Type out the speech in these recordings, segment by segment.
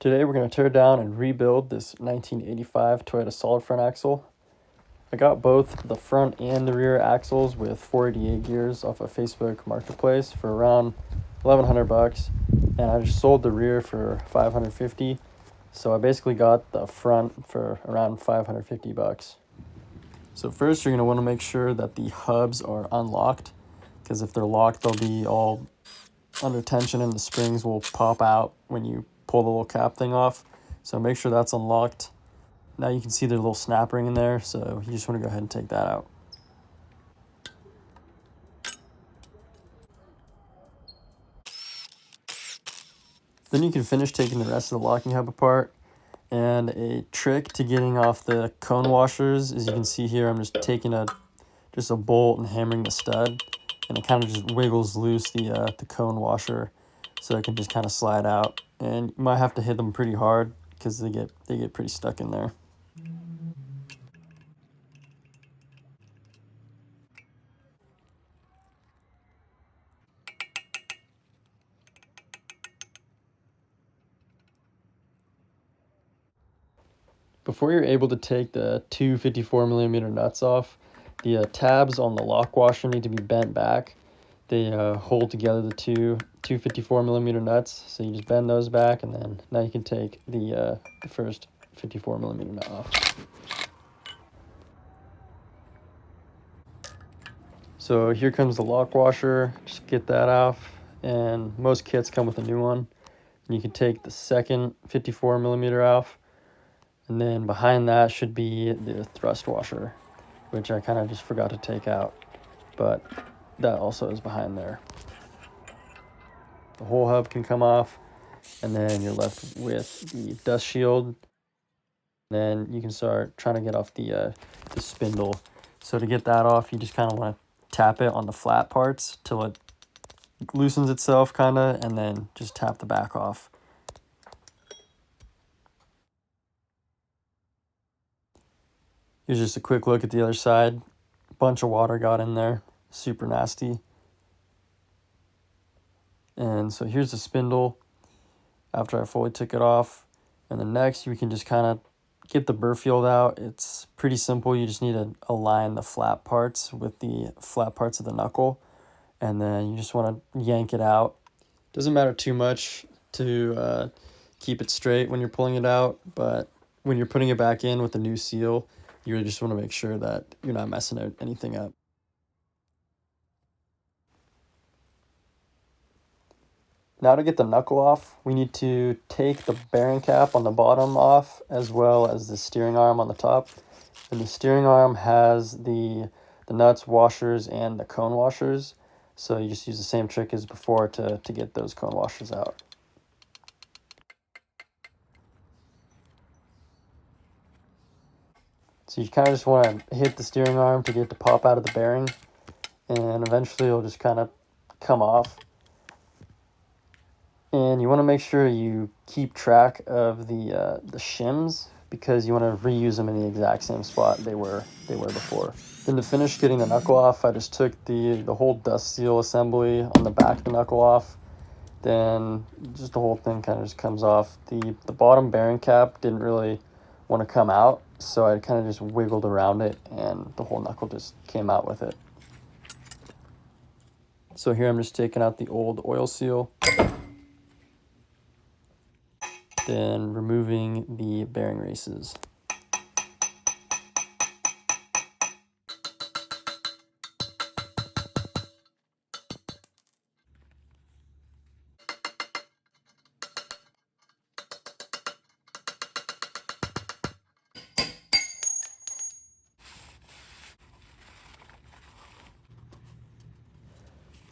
Today we're going to tear down and rebuild this 1985 Toyota solid front axle. I got both the front and the rear axles with 488 gears off of Facebook Marketplace for around 1,100 bucks, and I just sold the rear for 550. So I basically got the front for around 550 bucks. So first you're going to want to make sure that the hubs are unlocked, because if they're locked they'll be all under tension and the springs will pop out when you pull the little cap thing off. So make sure that's unlocked. Now you can see the little snap ring in there, so you just want to go ahead and take that out. Then you can finish taking the rest of the locking hub apart. And a trick to getting off the cone washers, as you can see here, I'm just taking a bolt and hammering the stud, and it kind of just wiggles loose the cone washer, so it can just kind of slide out. And you might have to hit them pretty hard because they get pretty stuck in there. Before you're able to take the two 54mm nuts off, the tabs on the lock washer need to be bent back. They hold together the two 54mm nuts, so you just bend those back, and then now you can take the first 54mm nut off. So here comes the lock washer. Just get that off, and most kits come with a new one. And you can take the second 54mm off, and then behind that should be the thrust washer, which I kind of just forgot to take out, but that also is behind there. The whole hub can come off, and then you're left with the dust shield. Then you can start trying to get off the spindle. So to get that off, you just kind of want to tap it on the flat parts till it loosens itself kind of, and then just tap the back off. Here's just a quick look at the other side. Bunch of water got in there, super nasty. And so here's the spindle after I fully took it off. And then next you can just kind of get the burr field out. It's pretty simple. You just need to align the flat parts with the flat parts of the knuckle, and then you just want to yank it out. Doesn't matter too much to keep it straight when you're pulling it out, but when you're putting it back in with the new seal, you really just want to make sure that you're not messing anything up. Now to get the knuckle off, we need to take the bearing cap on the bottom off, as well as the steering arm on the top. And the steering arm has the nuts, washers, and the cone washers. So you just use the same trick as before to get those cone washers out. So you kind of just want to hit the steering arm to get it to pop out of the bearing, and eventually it'll just kind of come off. And you want to make sure you keep track of the shims, because you want to reuse them in the exact same spot they were before. Then to finish getting the knuckle off, I just took the whole dust seal assembly on the back of the knuckle off. Then just the whole thing kind of just comes off. The bottom bearing cap didn't really want to come out, so I kind of just wiggled around it, and the whole knuckle just came out with it. So here I'm just taking out the old oil seal, then removing the bearing races.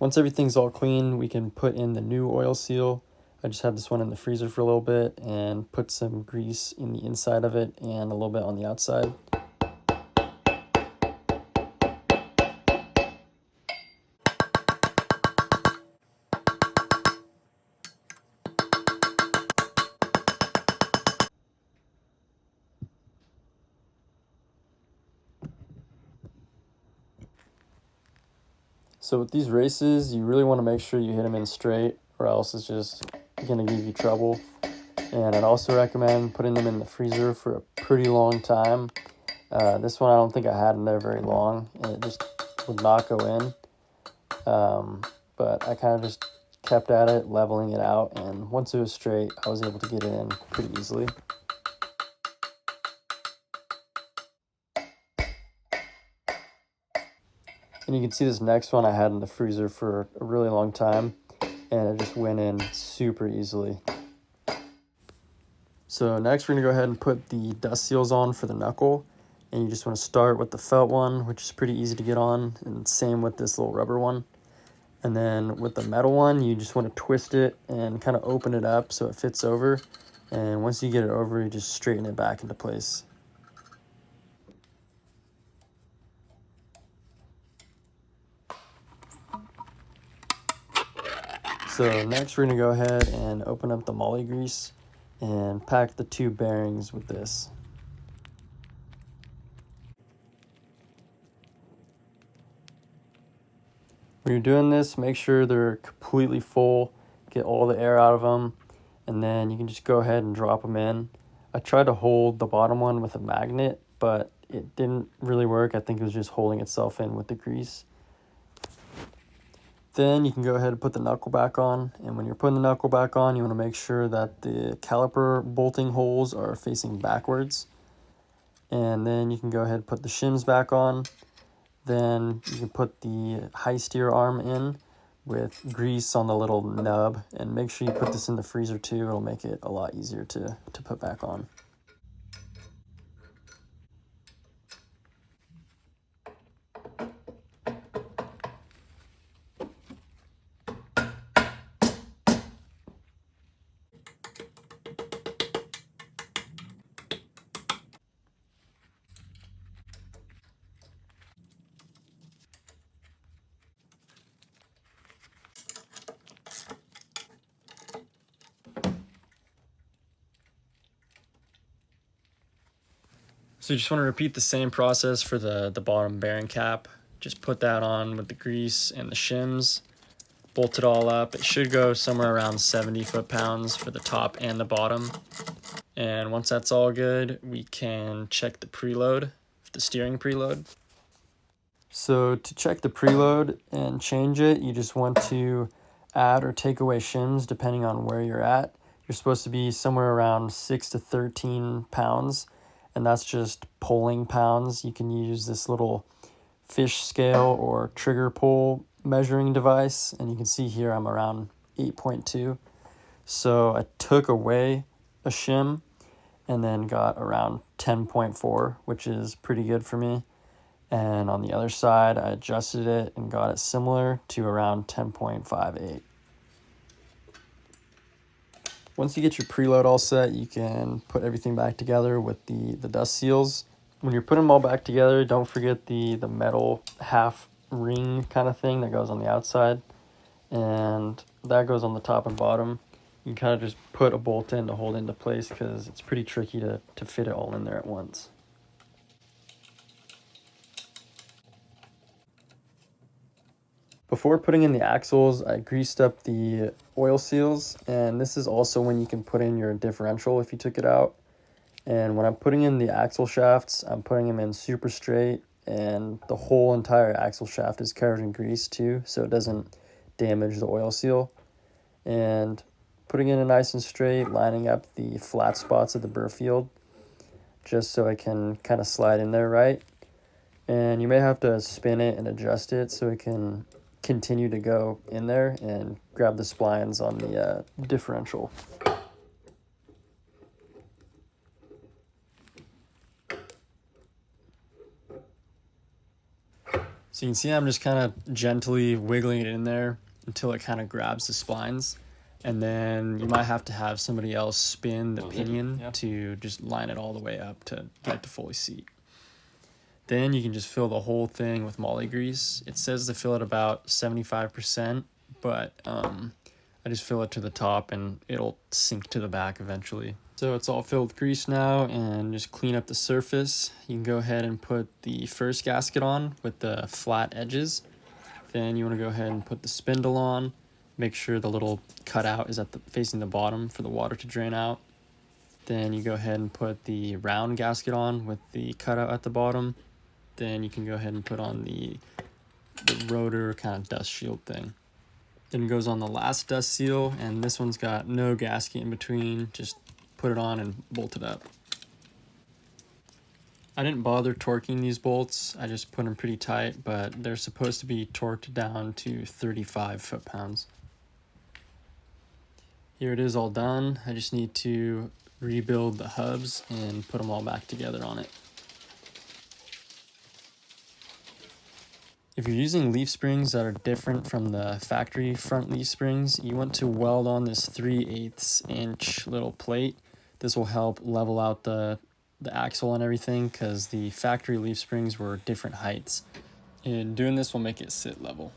Once everything's all clean, we can put in the new oil seal. I just had this one in the freezer for a little bit and put some grease in the inside of it and a little bit on the outside. So with these races, you really want to make sure you hit them in straight, or else it's just going to give you trouble. And I'd also recommend putting them in the freezer for a pretty long time. This one I don't think I had in there very long, and it just would not go in. But I kind of just kept at it, leveling it out, and once it was straight, I was able to get it in pretty easily. And you can see this next one I had in the freezer for a really long time, and it just went in super easily. So next we're gonna go ahead and put the dust seals on for the knuckle. And you just wanna start with the felt one, which is pretty easy to get on, and same with this little rubber one. And then with the metal one, you just wanna twist it and kind of open it up so it fits over. And once you get it over, you just straighten it back into place. So next we're gonna go ahead and open up the moly grease and pack the two bearings with this. When you're doing this, make sure they're completely full, get all the air out of them, and then you can just go ahead and drop them in. I tried to hold the bottom one with a magnet, but it didn't really work. I think it was just holding itself in with the grease. Then you can go ahead and put the knuckle back on, and when you're putting the knuckle back on, you want to make sure that the caliper bolting holes are facing backwards. And then you can go ahead and put the shims back on. Then you can put the high steer arm in with grease on the little nub, and make sure you put this in the freezer too. It'll make it a lot easier to put back on. So you just want to repeat the same process for the bottom bearing cap. Just put that on with the grease and the shims, bolt it all up. It should go somewhere around 70 foot-pounds for the top and the bottom. And once that's all good, we can check the preload, the steering preload. So to check the preload and change it, you just want to add or take away shims depending on where you're at. You're supposed to be somewhere around 6 to 13 pounds, and that's just pulling pounds. You can use this little fish scale or trigger pull measuring device, and you can see here I'm around 8.2. So I took away a shim and then got around 10.4, which is pretty good for me. And on the other side, I adjusted it and got it similar to around 10.58. Once you get your preload all set, you can put everything back together with the dust seals. When you're putting them all back together, don't forget the metal half ring kind of thing that goes on the outside. And that goes on the top and bottom. You can kind of just put a bolt in to hold into place because it's pretty tricky to fit it all in there at once. Before putting in the axles, I greased up the oil seals, and this is also when you can put in your differential if you took it out. And when I'm putting in the axle shafts, I'm putting them in super straight, and the whole entire axle shaft is covered in grease too, so it doesn't damage the oil seal. And putting in it nice and straight, lining up the flat spots of the burr field, just so it can kind of slide in there right. And you may have to spin it and adjust it so it can continue to go in there and grab the splines on the differential. So you can see I'm just kind of gently wiggling it in there until it kind of grabs the splines. And then you might have to have somebody else spin the pinion to just line it all the way up to get it to fully seat. Then you can just fill the whole thing with moly grease. It says to fill it about 75%, but I just fill it to the top and it'll sink to the back eventually. So it's all filled with grease now, and just clean up the surface. You can go ahead and put the first gasket on with the flat edges. Then you want to go ahead and put the spindle on. Make sure the little cutout is facing the bottom for the water to drain out. Then you go ahead and put the round gasket on with the cutout at the bottom. Then you can go ahead and put on the rotor kind of dust shield thing. Then it goes on the last dust seal, and this one's got no gasket in between. Just put it on and bolt it up. I didn't bother torquing these bolts. I just put them pretty tight, but they're supposed to be torqued down to 35 foot-pounds. Here it is all done. I just need to rebuild the hubs and put them all back together on it. If you're using leaf springs that are different from the factory front leaf springs, you want to weld on this 3/8 inch little plate. This will help level out the axle and everything, because the factory leaf springs were different heights, and doing this will make it sit level.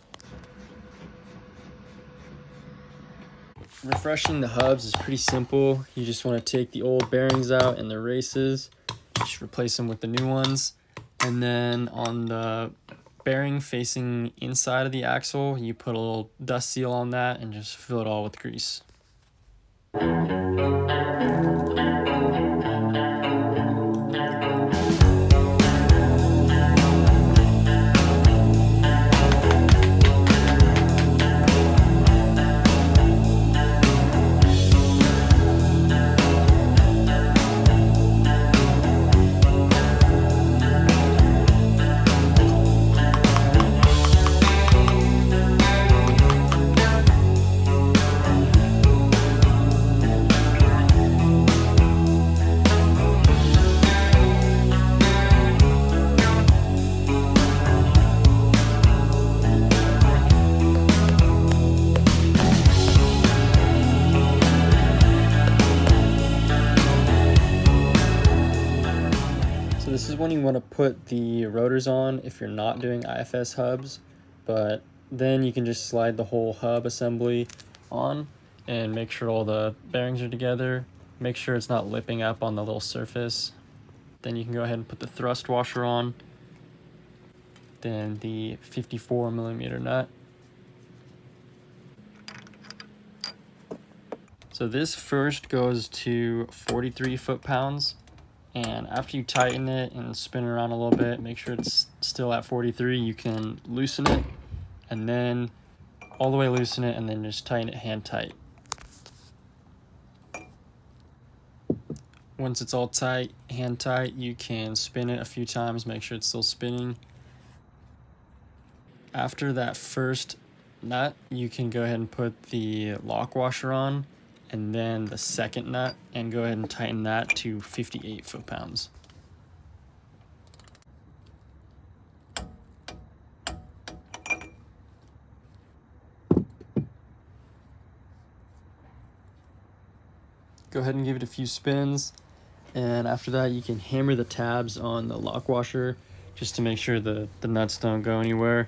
Refreshing the hubs is pretty simple. You just want to take the old bearings out and the races, just replace them with the new ones, and then on the bearing facing inside of the axle, you put a little dust seal on that and just fill it all with grease. This is when you want to put the rotors on if you're not doing IFS hubs, but then you can just slide the whole hub assembly on and make sure all the bearings are together. Make sure it's not lipping up on the little surface. Then you can go ahead and put the thrust washer on, then the 54mm nut. So this first goes to 43 foot-pounds. And after you tighten it and spin it around a little bit, make sure it's still at 43, you can loosen it, and then all the way loosen it, and then just tighten it hand tight. Once it's all tight, hand tight, you can spin it a few times, make sure it's still spinning. After that first nut, you can go ahead and put the lock washer on, and then the second nut, and go ahead and tighten that to 58 foot-pounds. Go ahead and give it a few spins, and after that you can hammer the tabs on the lock washer just to make sure the nuts don't go anywhere.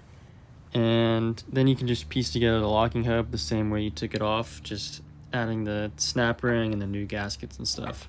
And then you can just piece together the locking hub the same way you took it off, just adding the snap ring and the new gaskets and stuff.